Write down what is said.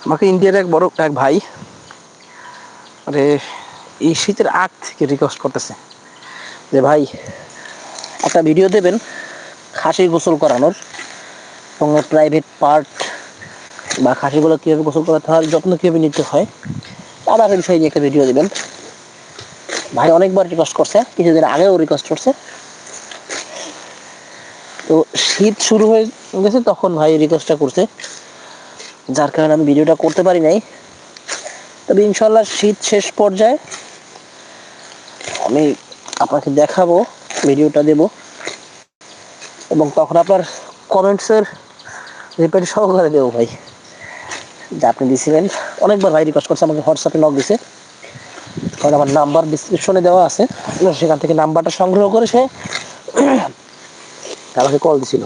আমাকে ইন্ডিয়ার এক ভাই মানে এই শীতের আগ থেকে রিকোয়েস্ট করতেছে যে ভাই একটা ভিডিও দেবেন খাসি গোসল করানোর এবং প্রাইভেট পার্ট বা খাসিগুলো কীভাবে গোসল করাতে হয়, যত্ন কীভাবে নিতে হয় তার বিষয় নিয়ে একটা ভিডিও দেবেন। ভাই অনেকবার রিকোয়েস্ট করছে, কিছুদিন আগেও রিকোয়েস্ট করছে। তো শীত শুরু হয়ে গেছে তখন ভাই রিকোয়েস্টটা করছে, যার কারণে আমি ভিডিওটা করতে পারি নাই। তবে ইনশাল্লাহ শীত শেষ পর্যায়ে আমি আপনাকে দেখাবো, ভিডিওটা দেব এবং তখন আপনার কমেন্টসের রিপ্লাই সহকারে দেবো ভাই, যা আপনি দিয়েছিলেন। অনেকবার ভাই রিকোয়েস্ট করছে, আমাকে হোয়াটসঅ্যাপে নক দিছে, কারণ আমার নাম্বার ডিসক্রিপশনে দেওয়া আছে, সেখান থেকে নাম্বারটা সংগ্রহ করে সে আমাকে কল দিছিল।